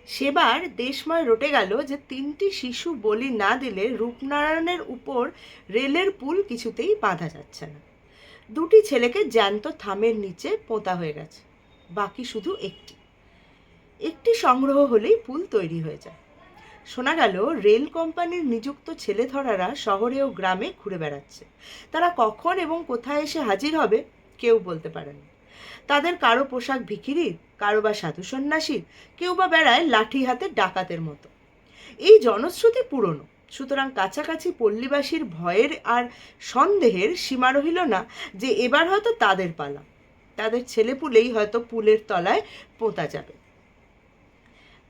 সেবার দেশময় রটে গেল যে 3টি শিশু বলি না দিলে রূপনারায়ণের উপর রেলের পুল কিছুতেই বাঁধা যাচ্ছে না। 2টি ছেলেকে জ্যান্ত থামের নিচে পোঁতা হয়ে গেছে, বাকি শুধু একটি। একটি সংগ্রহ হলেই পুল তৈরি হয়ে যায়। শোনা গেল রেল কোম্পানির নিযুক্ত ছেলেধরারা শহরে ও গ্রামে ঘুরে বেড়াচ্ছে। তারা কখন এবং কোথায় এসে হাজির হবে কেউ বলতে পারে না। তাদের কারো পোশাক ভিখিরির, কারো বা সাধু সন্ন্যাসীর, কেউ বা বেড়ায় লাঠি হাতে ডাকাতের মতো। এই জনশ্রুতি পুরনো, সুতরাং কাছাকাছি পল্লীবাসীর ভয়ের আর সন্দেহের সীমা রহিল না যে এবার হয়তো তাদের পালা। তাদের ছেলেপুলেই হয়তো পুলের তলায় পোঁতা যাবে।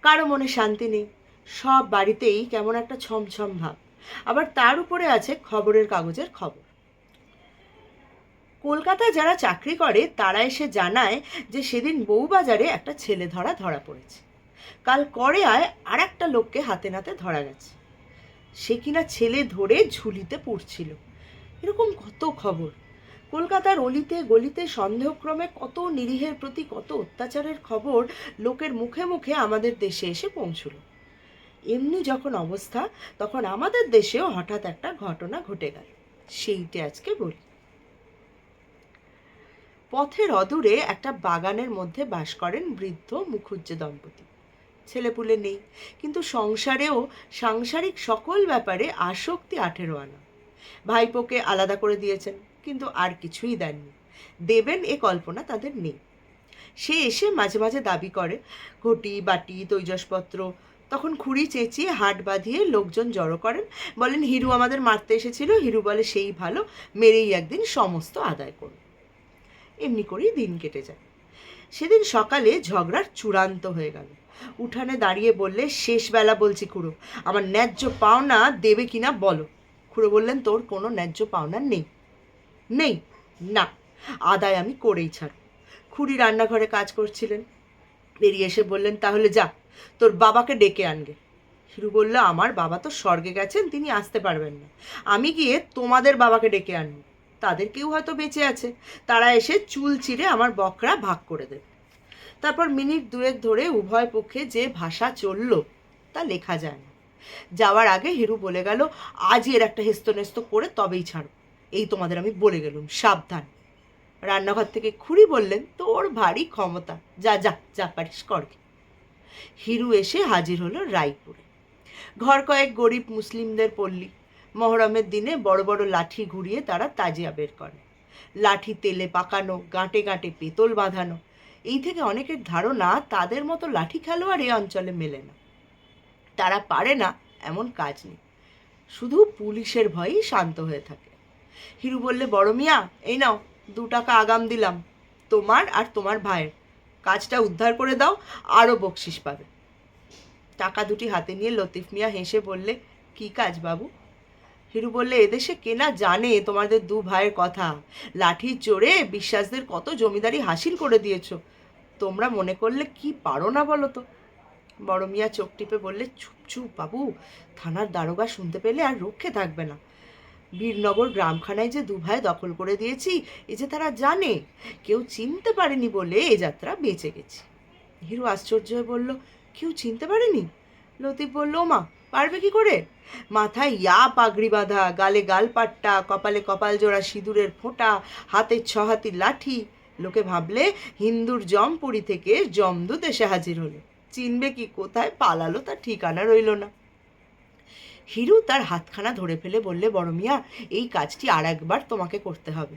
কারো মনে শান্তি নেই, সব বাড়িতেই কেমন একটা ছমছম ভাব। আবার তার উপরে আছে খবরের কাগজের খবর। কলকাতায় যারা চাকরি করে তারা এসে জানায় যে সেদিন বউবাজারে একটা ছেলে ধরা পড়েছে। কাল কড়েয়ায় আর একটা লোককে হাতে নাতে ধরা গেছে, সে কিনা ছেলে ধরে ঝুলিতে পড়ছিল। এরকম কত খবর। কলকাতার অলিতে গলিতে সন্দেহক্রমে কত নিরীহের প্রতি কত অত্যাচারের খবর লোকের মুখে মুখে আমাদের দেশে এসে পৌঁছল। এমনি যখন অবস্থা, তখন আমাদের দেশেও হঠাৎ একটা ঘটনা ঘটে গেল, সেইটা আজকে বলি। পথের অদূরে একটা বাগানের মধ্যে বাস করেন বৃদ্ধ মুখুজ্জে দম্পতি। ছেলেপুলে নেই, কিন্তু সংসারেও সাংসারিক সকল ব্যাপারে আসক্তি 18 আনা। ভাইপোকে আলাদা করে দিয়েছেন, কিন্তু আর কিছুই দেননি। দেবেন এ কল্পনা তাদের নেই। সে এসে মাঝে মাঝে দাবি করে ঘটি বাটি তৈজসপত্র। তখন খুঁড়ি চেঁচিয়ে হাট বাঁধিয়ে লোকজন জড়ো করেন, বলেন হিরু আমাদের মারতে এসেছিল। হিরু বলে সেই ভালো, মেরেই একদিন সমস্ত আদায় করুন। এমনি করেই দিন কেটে যায়। সেদিন সকালে ঝগড়ার চূড়ান্ত হয়ে গেল। উঠানে দাঁড়িয়ে বললে, শেষ বেলা বলছি খুড়ো, আমার ন্যায্য পাওনা দেবে কিনা বলো। খুড়ো বললেন, তোর কোনো ন্যায্য পাওনা নেই। নেই না, আদায় আমি করেই ছাড়ব। খুড়ি রান্নাঘরে কাজ করছিলেন, বেরিয়ে এসে বললেন, তাহলে যা, তোর বাবাকে ডেকে আনগে। হিরু বলল, আমার বাবা তো স্বর্গে গেছেন, তিনি আসতে পারবেন না। আমি গিয়ে তোমাদের বাবাকে ডেকে আনবো, তাদের কেউ হয়তো বেঁচে আছে, তারা এসে চুল চিরে আমার বকরা ভাগ করে দেবে। তারপর মিনিট দুয়েক ধরে উভয় পক্ষে যে ভাষা চলল তা লেখা যায় না। যাওয়ার আগে হিরু বলে গেল, আজই এর একটা হেস্তনেস্ত করে তবেই ছাড়ব। এই তোমাদের আমি বলে গেলুম, সাবধান। রান্নাঘর থেকে খুড়ি বললেন, তোর ভারী ক্ষমতা, যা যা যা পারিস কর। হিরু এসে হাজির হলো রায়পুরে। ঘর কয়েক গরিব মুসলিমদের পল্লী। মহরমের দিনে বড় বড় লাঠি ঘুরিয়ে তারা তাজিয়া বের করে। লাঠি তেলে পাকানো, গাঁটে গাঁটে পেতল বাঁধানো। এই থেকে অনেকের ধারণা তাদের মতো লাঠি খেলোয়াড় এই অঞ্চলে মেলে না। তারা পারে না এমন কাজ নেই, শুধু পুলিশের ভয়েই শান্ত হয়ে থাকে। হিরু বললে, বড় মিয়া, এই নাও 2 টাকা আগাম দিলাম, তোমার আর তোমার ভাইয়ের। কাজটা উদ্ধার করে দাও, আরও বকশিস পাবে। টাকা দুটি হাতে নিয়ে লতিফ মিয়া হেসে বললে, কি কাজ বাবু? হিরু বললে, এদেশে কেনা জানে তোমাদের 2 ভাইয়ের কথা। লাঠি চড়ে বিশ্বাসদের কত জমিদারি হাসিল করে দিয়েছ, তোমরা মনে করলে কি পারো না বলো তো। বড় মিয়া চোখ টিপে বললে, চুপ চুপ বাবু, থানার দারোগা শুনতে পেলে আর রক্ষে থাকবে না। বীরনগর গ্রামখানায় যে 2 ভাই দখল করে দিয়েছি, এ যে তারা জানে। কেউ চিনতে পারেনি বলে এ যাত্রা বেঁচে গেছি। হিরু আশ্চর্য হয়ে বলল, কেউ চিনতে পারেনি? লতিফ বলল, মা, পারবে কি করে? মাথায় পাগড়ি বাঁধা, গালে গালপাট্টা, কপালে কপাল জোড়া সিঁদুরের ফোঁটা, হাতে 6 হাতি লাঠি। লোকে ভাবলে হিন্দুর জমপুরি থেকে জমদূত এসে হাজির হলো। চিনবে কি কোথায় পালালো তার ঠিকানা রইল না। হিরু তার হাতখানা ধরে ফেলে বললে, বড় মিয়া, এই কাজটি আর একবার তোমাকে করতে হবে।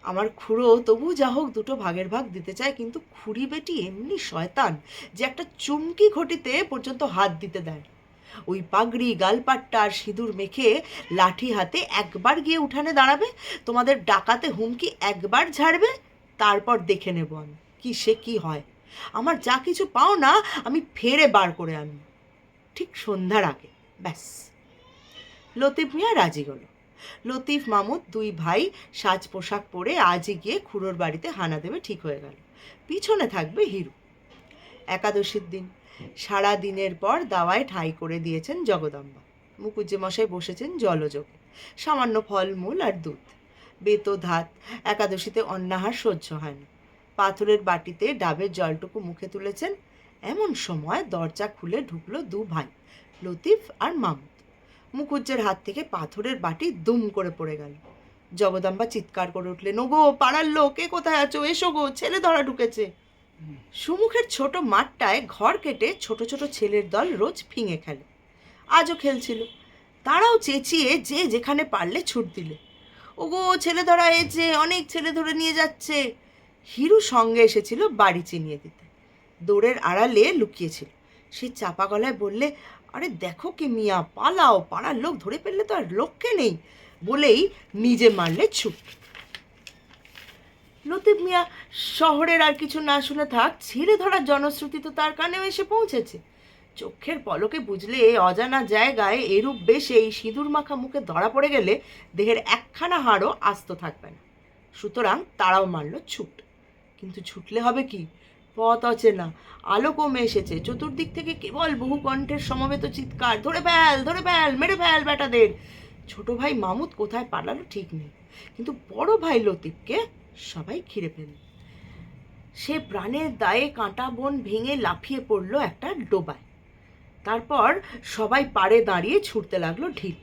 আমার খুড়ো তবু যা হোক 2টো ভাগের ভাগ দিতে চায়, কিন্তু খুড়ি বেটি এমনি শয়তান যে একটা চুমকি ঘটিতে পর্যন্ত হাত দিতে দেয়। ওই পাগড়ি, গালপাট্টা আর সিঁদুর মেখে লাঠি হাতে একবার গিয়ে উঠানে দাঁড়াবে, তোমাদের ডাকাতে হুমকি একবার ঝাড়বে, তারপর দেখে নেব আমি কি সে কি হয়। আমার যা কিছু পাও না আমি ফেরে বার করে আনব, ঠিক সন্ধ্যার আগে, ব্যাস। লতিফ মিয়া রাজি হলো। লতিফ মামুদ 2 ভাই সাজ পোশাক পরে আজই গিয়ে খুড়োর বাড়িতে হানা দেবে ঠিক হয়ে গেল। পিছনে থাকবে হিরু। একাদশীর দিন সারা দিনের পর দাওয়ায় ঠাঁই করে দিয়েছেন জগদম্বা। মুকুজ্জে মশাই বসেছেন জলযোগে, সামান্য ফলমূল আর দুধ। বেতো ধাত, একাদশীতে অন্নাহার সহ্য হয় না। পাথরের বাটিতে ডাবের জলটুকু মুখে তুলেছেন, এমন সময় দরজা খুলে ঢুকলো দু ভাই, লতিফ আর মামুদ। মুখুজ্জের হাত থেকে পাথরের বাটি দুম করে পড়ে গেল। জগদম্বা চিৎকার করে উঠলেন, ওগো পাড়ার লোক, কে কোথায় আছো, এসো গো, ছেলে ধরা ঢুকেছে। সুমুখের ছোট মাঠটায় ঘর কেটে ছোট ছোট ছেলের দল রোজ ফিঙে খেলে, আজও খেলছিল। তারাও চেঁচিয়ে যে যেখানে পারলে ছুট দিলে, ওগো ছেলে ধরা হয়েছে, অনেক ছেলে ধরে নিয়ে যাচ্ছে। হিরু সঙ্গে এসেছিল বাড়ি চিনিয়ে দিতে, দৌড়ের আড়ালে লুকিয়েছিল। সে চাপা গলায় বললে, আরে দেখো কি মিয়া, পালাও, পাড়ার লোক ধরে ফেললে তো আর লক্ষ্যে নেই, বলেই নিজে মারলে ছুট। লতিফ মিয়া শহরের আর কিছু না শুনে থাক, ছেলে ধরার জনশ্রুতি তো তার কানেও এসে পৌঁছেছে। চোখের পলকে বুঝলে অজানা জায়গায় এরূপ বেশেই সিঁদুর মাখা মুখে ধরা পড়ে গেলে দেহের একখানা হাড়ও আস্ত থাকবে না। সুতরাং তারাও মারল ছুট। কিন্তু ছুটলে হবে কি, পথ অচেনা, আলো কমে এসেছে, চতুর্দিক থেকে কেবল বহু কণ্ঠের সমবেত চিৎকার, ধরে ফেল, ধরে ফেল, মেরে ফেল বেটাদের। ছোট ভাই মামুদ কোথায় পালালো ঠিক নেই, কিন্তু বড় ভাই লতিফকে সবাই ঘিরে ফেলল। সে প্রাণের দায়ে কাঁটা বন ভেঙে লাফিয়ে পড়ল একটা ডোবায়। তারপর সবাই পাড়ে দাঁড়িয়ে ছুটতে লাগলো ঢিল।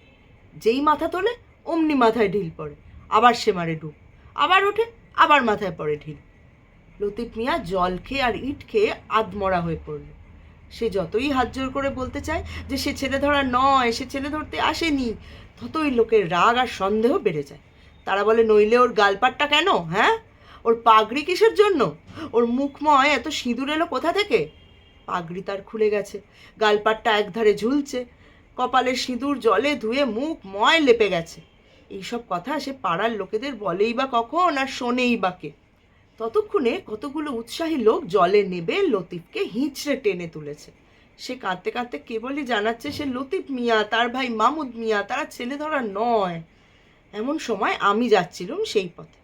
যেই মাথা তোলে অমনি মাথায় ঢিল পড়ে, আবার সে মারে ডুব, আবার ওঠে, আবার মাথায় পড়ে ঢিল। লতিফ মিয়া জল খেয়ে আর ইট খেয়ে আধমরা হয়ে পড়ল। সে যতই হাত জোর করে বলতে চায় যে সে ছেলে ধরা নয়, সে ছেলে ধরতে আসেনি, ততই লোকের রাগ আর সন্দেহ বেড়ে যায়। তারা বলে, নইলে ওর গালপাটটা কেন, হ্যাঁ, ওর পাগড়ি কিসের জন্য, ওর মুখময় এত সিঁদুর এলো কোথা থেকে? পাগড়ি তার খুলে গেছে, গালপাটটা একধারে ঝুলছে, কপালের সিঁদুর জলে ধুয়ে মুখ ময় লেপে গেছে। এইসব কথা সে পাড়ার লোকেদের বলেই বা কখন, আর শোনেই বা কে? ততক্ষণে কতগুলো উৎসাহী লোক জলে নেবে লতিফকে হিঁচড়ে টেনে তুলেছে। সে কাঁদতে কাঁদতে কেবলই জানাচ্ছে সে লতিফ মিয়া, তার ভাই মামুদ মিয়া, তারা ছেলে ধরা নয়। এমন সময় আমি যাচ্ছিলুম সেই পথে।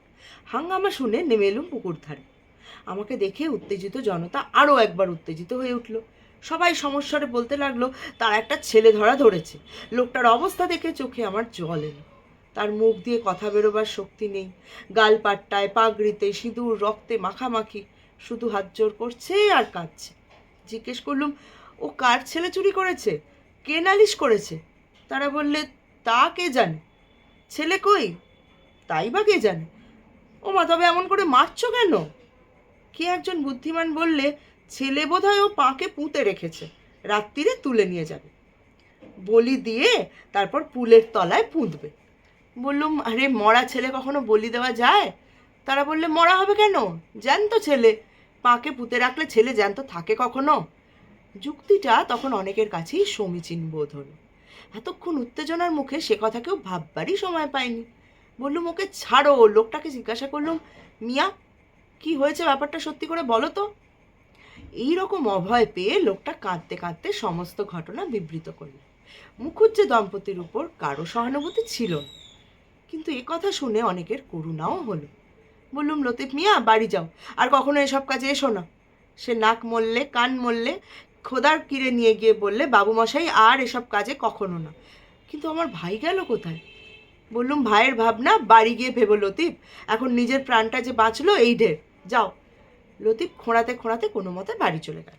হাঙ্গামা শুনে নেমে এলুম পুকুর ধারে। আমাকে দেখে উত্তেজিত জনতা আরও একবার উত্তেজিত হয়ে উঠল। সবাই সমস্যারে বলতে লাগলো, তার একটা ছেলে ধরা ধরেছে। লোকটার অবস্থা দেখে চোখে আমার জল এলো। তার মুখ দিয়ে কথা বেরোবার শক্তি নেই, গালপাট্টায়, পাগড়িতে সিঁদুর রক্তে মাখামাখি, শুধু হাত জোর করছে আর কাঁদছে। জিজ্ঞেস করলুম, ও কার ছেলে চুরি করেছে, কে নালিশ করেছে? তারা বললে, তা কে জানে। ছেলে কই, তাই বা কে জানে। ও মা, তবে এমন করে মারছো কেন? কে একজন বুদ্ধিমান বললে, ছেলে বোধহয় ও পাকে পুঁতে রেখেছে, রাত্রিরে তুলে নিয়ে যাবে, বলি দিয়ে তারপর পুলের তলায় পুঁতবে। বললুম, আরে মরা ছেলে কখনো বলি দেওয়া যায়? তারা বললে, মরা হবে কেন, জ্যান্ত ছেলে, পাকে পুঁতে রাখলে ছেলে জ্যান্ত থাকে কখনো? যুক্তিটা তখন অনেকের কাছেই সমীচীন বোধ হলো। এতক্ষণ উত্তেজনার মুখে সে কথা কেউ ভাববারই সময় পায়নি। বললুম, ওকে ছাড়ো। লোকটাকে জিজ্ঞাসা করলুম, মিয়া কি হয়েছে, ব্যাপারটা সত্যি করে বলো তো। এইরকম অভয় পেয়ে লোকটা কাঁদতে কাঁদতে সমস্ত ঘটনা বিবৃত করল। মুখুজ্জে দম্পতির উপর কারো সহানুভূতি ছিল না, কিন্তু এ কথা শুনে অনেকের করুণাও হলো। বললুম, লতিফ মিয়া বাড়ি যাও, আর কখনো এসব কাজে এসো না। সে নাক মললে, কান মললে, খোদার কিরে নিয়ে গিয়ে বললে, বাবুমশাই আর এসব কাজে কখনো না। কিন্তু আমার ভাই গেল কোথায়? বললুম, ভাইয়ের ভাবনা বাড়ি গিয়ে ভেবো লতিফ, এখন নিজের প্রাণটা যে বাঁচলো এই ঢের, যাও। লতিফ খোঁড়াতে খোঁড়াতে কোনো মতে বাড়ি চলে গেল।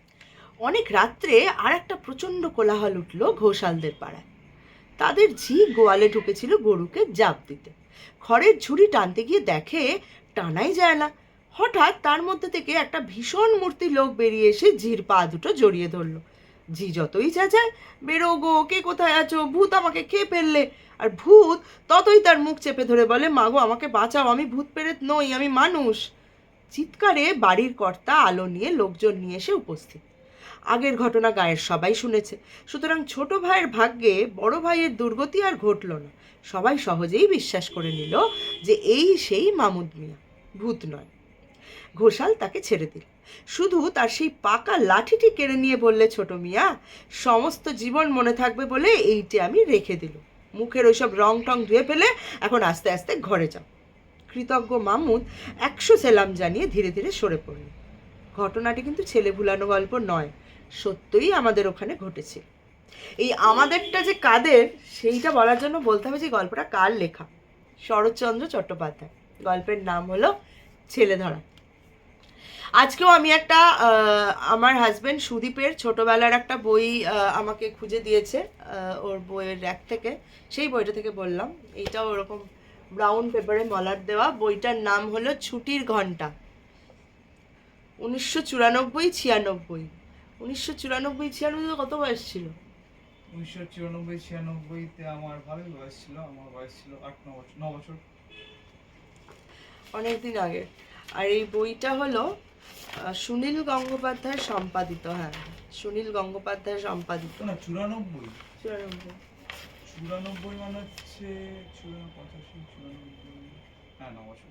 অনেক রাত্রে আর একটা প্রচণ্ড কোলাহল উঠল ঘোষালদের পাড়ায়। তাদের ঝি গোয়ালে ঢুকেছিল গরুকে জাপ দিতে। খড়ের ঝুড়ি টানতে গিয়ে দেখে টানাই যায় না। হঠাৎ তার মধ্যে থেকে একটা ভীষণ মূর্তি লোক বেরিয়ে এসে ঝির পা দুটো জড়িয়ে ধরল। ঝি যতই চেঁচায়, বেরো গো, কে কোথায় আছো, ভূত আমাকে খেয়ে ফেললে। আর ভূত ততই তার মুখ চেপে ধরে বলে, মাগো আমাকে বাঁচাও, আমি ভূত প্রেত নই, আমি মানুষ। চিৎকারে বাড়ির কর্তা আলো নিয়ে লোকজন নিয়ে এসে উপস্থিত। আগের ঘটনা গায়ের সবাই শুনেছে, সুতরাং ছোট ভাইয়ের ভাগ্যে বড় ভাইয়ের দুর্গতি আর ঘটল না। সবাই সহজেই বিশ্বাস করে নিল যে এই সেই মামুদ মিয়া, ভূত নয়। ঘোষাল তাকে ছেড়ে দিল, শুধু তার সেই পাকা লাঠিটি কেড়ে নিয়ে বললে, ছোট মিয়া, সমস্ত জীবন মনে থাকবে বলে এইটি আমি রেখে দিল। মুখের ওইসব রং টং ধুয়ে ফেলে এখন আস্তে আস্তে ঘরে যাও। কৃতজ্ঞ মামুদ 100 সেলাম জানিয়ে ধীরে ধীরে সরে পড়ল। ঘটনাটি কিন্তু ছেলে ভুলানো গল্প নয়, সত্যই আমাদের ওখানে ঘটেছে। এই আমাদেরটা যে কাদের সেইটা বলার জন্য বলতে হবে যে গল্পটা কার লেখা। শরৎচন্দ্র চট্টোপাধ্যায়। গল্পের নাম হলো ছেলে ধরা। আজকেও আমি একটা আমার হাজবেন্ড সুদীপের ছোটবেলার একটা বই আমাকে খুঁজে দিয়েছে ওর বইয়ের র্যাক থেকে, সেই বইটা থেকে বললাম। এইটাও ওরকম ব্রাউন পেপারে মলাট দেওয়া। বইটার নাম হলো ছুটির ঘন্টা, 1994-96। 1994-96 কত বয়স ছিল? 1994-96-তে আমার ভালোই বয়স ছিল, আমার বয়স ছিল 8-9 বছর। অনেকদিন আগে। আর এই বইটা হলো সুনীল গঙ্গোপাধ্যায় সম্পাদিত। হ্যাঁ, সুনীল গঙ্গোপাধ্যায় সম্পাদিত। না 94, 94। 94 মানে হচ্ছে 85-94, হ্যাঁ 9 বছর।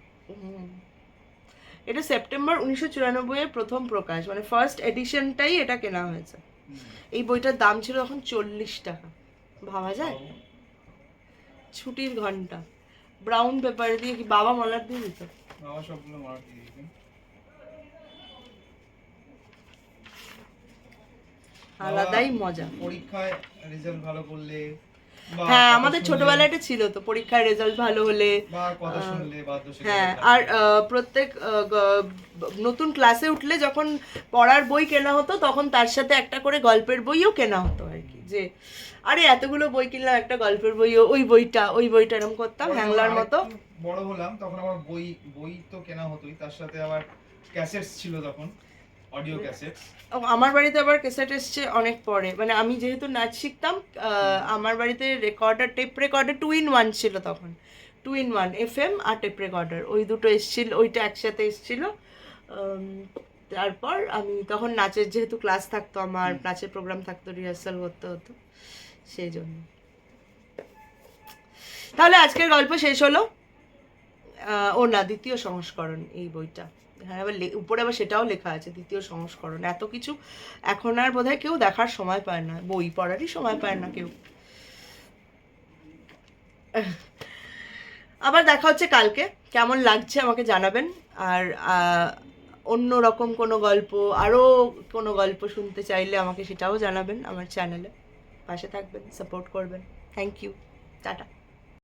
এটা সেপ্টেম্বর 1994 প্রথম প্রকাশ, মানে ফার্স্ট এডিশনটাই এটা কেনা হয়েছে। এই বইটার দাম ছিল তখন 40 টাকা, ভাবা যায়? ছুটির ঘন্টা ব্রাউন পেপারে দিয়ে, কি বাবা মলার দিয়ে দিত? বাবা সবগুলো মারা দিয়ে দিতেন। আলাদাই মজা। পরীক্ষায় রেজাল্ট ভালো করলে, হ্যাঁ, আমাদের ছোটবেলায় এটা ছিল তো, পরীক্ষায় রেজাল্ট ভালো হলে বা কথা শুনলে বাধ্য সেটা। হ্যাঁ, আর প্রত্যেক নতুন ক্লাসে উঠলে যখন পড়ার বই কেনা হতো, তখন তার সাথে একটা করে গল্পের বইও কেনা হতো আর কি। যে আরে এতগুলো বই কিনলাম, একটা গল্পের বইও, ওই বইটা এরকম করতাম হ্যাংলার মতো। বড় হলাম তখন আবার বই তো কেনা হতোই, তার সাথে আবার ক্যাসেটস ছিল তখন, অডিও ক্যাসেটস। আমার বাড়িতে আবার ক্যাসেট এসছে অনেক পরে, মানে আমি যেহেতু নাচ শিখতাম, আমার বাড়িতে টেপ রেকর্ডার 2-in-1 ছিল তখন। 2-in-1 FM আর টেপ রেকর্ডার, ওই দুটো এসছিল, ওইটা একসাথে এসছিল। তারপর আমি তখন নাচের যেহেতু ক্লাস থাকতো, আমার নাচের প্রোগ্রাম থাকতো, রিহার্সাল করতে হতো, সেই জন্য। তাহলে আজকের গল্প শেষ হলো। ও না, দ্বিতীয় সংস্করণ এই বইটা। হ্যাঁ, আবার উপরে আবার সেটাও লেখা আছে, দ্বিতীয় সংস্করণ। এত কিছু এখন আর বোধহয় কেউ দেখার সময় পায় না, বই পড়ারই সময় পায় না কেউ। আবার দেখা হচ্ছে কালকে। কেমন লাগছে আমাকে জানাবেন। আর অন্য রকম কোনো গল্প, আরও কোনো গল্প শুনতে চাইলে আমাকে সেটাও জানাবেন। আমার চ্যানেলে পাশে থাকবেন, সাপোর্ট করবেন। Thank you, tata.